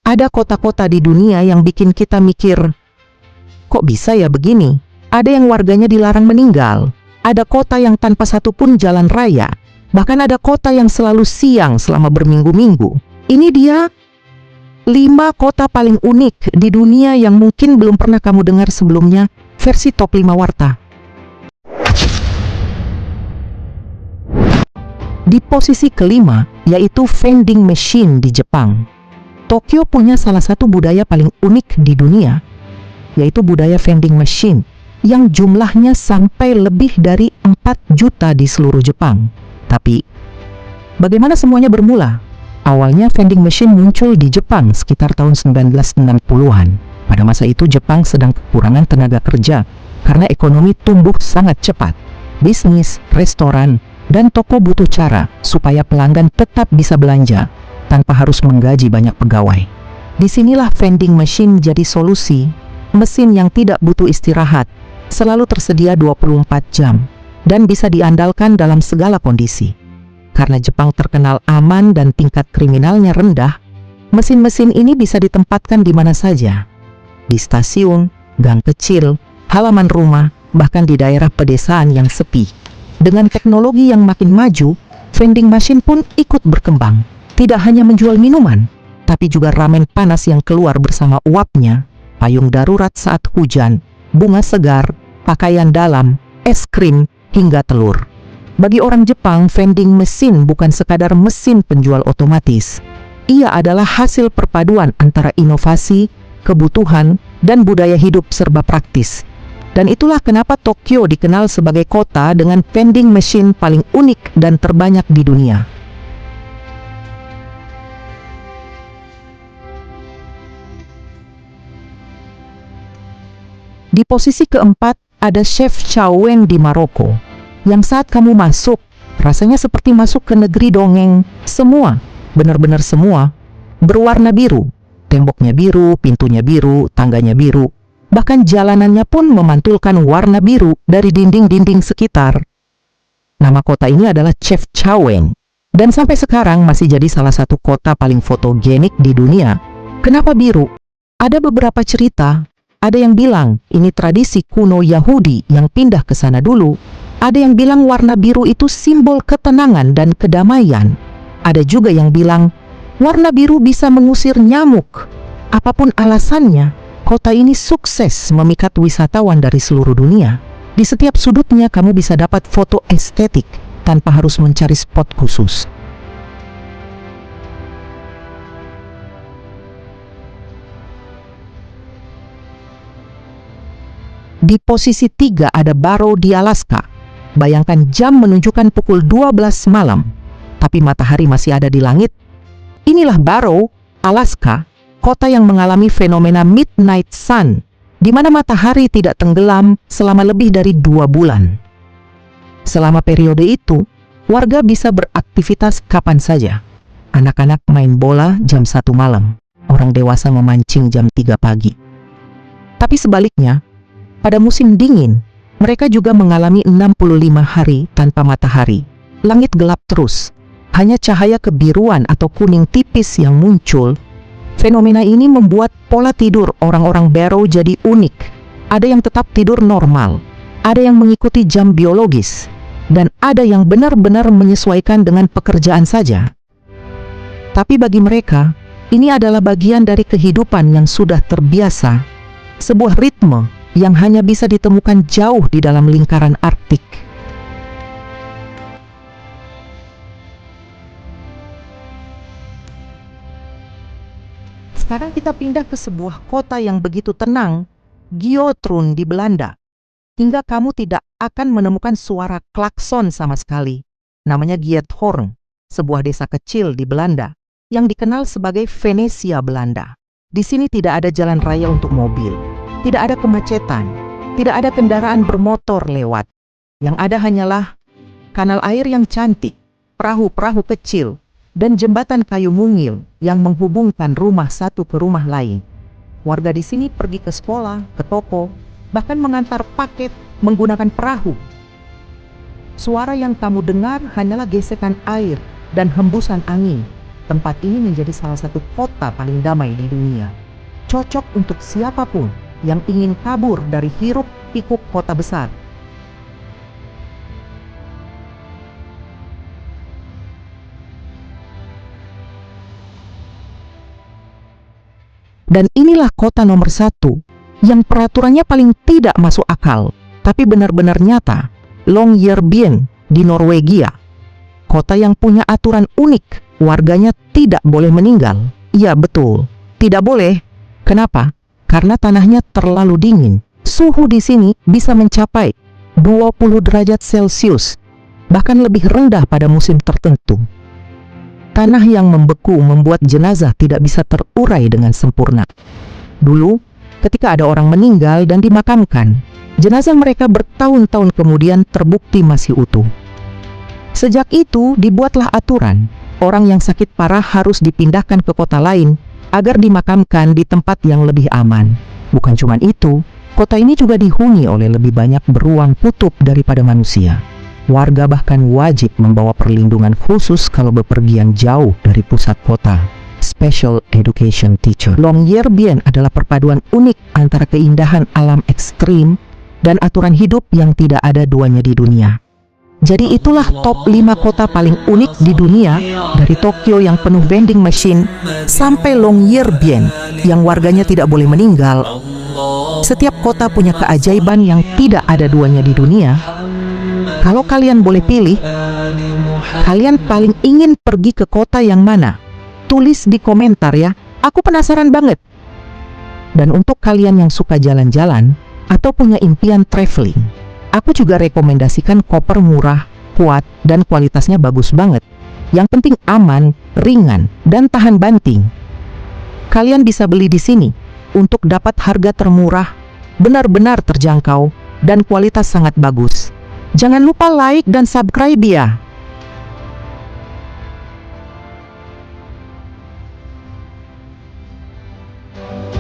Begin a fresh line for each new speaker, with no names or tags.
Ada kota-kota di dunia yang bikin kita mikir, kok bisa ya begini? Ada yang warganya dilarang meninggal. Ada kota yang tanpa satupun jalan raya. Bahkan ada kota yang selalu siang selama berminggu-minggu. Ini dia 5 kota paling unik di dunia yang mungkin belum pernah kamu dengar sebelumnya, versi top 5 warta. Di posisi kelima, yaitu vending machine di Jepang. Tokyo punya salah satu budaya paling unik di dunia, yaitu budaya vending machine, yang jumlahnya sampai lebih dari 4 juta di seluruh Jepang. Tapi, bagaimana semuanya bermula? Awalnya vending machine muncul di Jepang sekitar tahun 1960-an. Pada masa itu Jepang sedang kekurangan tenaga kerja karena ekonomi tumbuh sangat cepat. Bisnis, restoran, dan toko butuh cara supaya pelanggan tetap bisa belanja tanpa harus menggaji banyak pegawai. Disinilah vending machine jadi solusi. Mesin yang tidak butuh istirahat, selalu tersedia 24 jam, dan bisa diandalkan dalam segala kondisi. Karena Jepang terkenal aman dan tingkat kriminalnya rendah, mesin-mesin ini bisa ditempatkan di mana saja. Di stasiun, gang kecil, halaman rumah, bahkan di daerah pedesaan yang sepi. Dengan teknologi yang makin maju, vending machine pun ikut berkembang. Tidak hanya menjual minuman, tapi juga ramen panas yang keluar bersama uapnya, payung darurat saat hujan, bunga segar, pakaian dalam, es krim, hingga telur. Bagi orang Jepang, vending machine bukan sekadar mesin penjual otomatis. Ia adalah hasil perpaduan antara inovasi, kebutuhan, dan budaya hidup serba praktis. Dan itulah kenapa Tokyo dikenal sebagai kota dengan vending machine paling unik dan terbanyak di dunia. Di posisi keempat, ada Chef Chow Wen di Maroko, yang saat kamu masuk, rasanya seperti masuk ke negeri dongeng. Semua, benar-benar semua, berwarna biru. Temboknya biru, pintunya biru, tangganya biru. Bahkan jalanannya pun memantulkan warna biru dari dinding-dinding sekitar. Nama kota ini adalah Chef Chow Wen, dan sampai sekarang masih jadi salah satu kota paling fotogenik di dunia. Kenapa biru? Ada beberapa cerita. Ada yang bilang ini tradisi kuno Yahudi yang pindah ke sana dulu. Ada yang bilang warna biru itu simbol ketenangan dan kedamaian. Ada juga yang bilang warna biru bisa mengusir nyamuk. Apapun alasannya, kota ini sukses memikat wisatawan dari seluruh dunia. Di setiap sudutnya kamu bisa dapat foto estetik tanpa harus mencari spot khusus. Di posisi 3 ada Barrow di Alaska. Bayangkan jam menunjukkan pukul 12 malam, tapi matahari masih ada di langit. Inilah Barrow, Alaska, kota yang mengalami fenomena midnight sun, di mana matahari tidak tenggelam selama lebih dari 2 bulan. Selama periode itu, warga bisa beraktivitas kapan saja. Anak-anak main bola jam 1 malam, orang dewasa memancing jam 3 pagi. Tapi sebaliknya, pada musim dingin, mereka juga mengalami 65 hari tanpa matahari. Langit gelap terus, hanya cahaya kebiruan atau kuning tipis yang muncul. Fenomena ini membuat pola tidur orang-orang Barrow jadi unik. Ada yang tetap tidur normal, ada yang mengikuti jam biologis, dan ada yang benar-benar menyesuaikan dengan pekerjaan saja. Tapi bagi mereka, ini adalah bagian dari kehidupan yang sudah terbiasa, sebuah ritme yang hanya bisa ditemukan jauh di dalam lingkaran Arktik. Sekarang kita pindah ke sebuah kota yang begitu tenang, Giotrun di Belanda. Hingga kamu tidak akan menemukan suara klakson sama sekali. Namanya Giethoorn, sebuah desa kecil di Belanda yang dikenal sebagai Venesia Belanda. Di sini tidak ada jalan raya untuk mobil. Tidak ada kemacetan, tidak ada kendaraan bermotor lewat. Yang ada hanyalah kanal air yang cantik, perahu-perahu kecil, dan jembatan kayu mungil yang menghubungkan rumah satu ke rumah lain. Warga di sini pergi ke sekolah, ke toko, bahkan mengantar paket menggunakan perahu. Suara yang kamu dengar hanyalah gesekan air dan hembusan angin. Tempat ini menjadi salah satu kota paling damai di dunia. Cocok untuk siapapun yang ingin kabur dari hiruk-pikuk kota besar. Dan inilah kota nomor 1 yang peraturannya paling tidak masuk akal, tapi benar-benar nyata. Longyearbyen di Norwegia. Kota yang punya aturan unik. Warganya tidak boleh meninggal. Iya betul, tidak boleh. Kenapa? Karena tanahnya terlalu dingin. Suhu di sini bisa mencapai 20 derajat Celcius, bahkan lebih rendah pada musim tertentu. Tanah yang membeku membuat jenazah tidak bisa terurai dengan sempurna. Dulu, ketika ada orang meninggal dan dimakamkan, jenazah mereka bertahun-tahun kemudian terbukti masih utuh. Sejak itu dibuatlah aturan. Orang yang sakit parah harus dipindahkan ke kota lain agar dimakamkan di tempat yang lebih aman. Bukan cuma itu, kota ini juga dihuni oleh lebih banyak beruang kutub daripada manusia. Warga bahkan wajib membawa perlindungan khusus kalau bepergian jauh dari pusat kota. Special Education Teacher. Longyearbyen adalah perpaduan unik antara keindahan alam ekstrim dan aturan hidup yang tidak ada duanya di dunia. Jadi itulah top 5 kota paling unik di dunia, dari Tokyo yang penuh vending machine sampai Longyearbyen yang warganya tidak boleh meninggal. Setiap kota punya keajaiban yang tidak ada duanya di dunia. Kalau kalian boleh pilih, kalian paling ingin pergi ke kota yang mana? Tulis di komentar ya, aku penasaran banget. Dan untuk kalian yang suka jalan-jalan atau punya impian traveling, aku juga rekomendasikan koper murah, kuat, dan kualitasnya bagus banget. Yang penting aman, ringan, dan tahan banting. Kalian bisa beli di sini untuk dapat harga termurah, benar-benar terjangkau, dan kualitas sangat bagus. Jangan lupa like dan subscribe ya.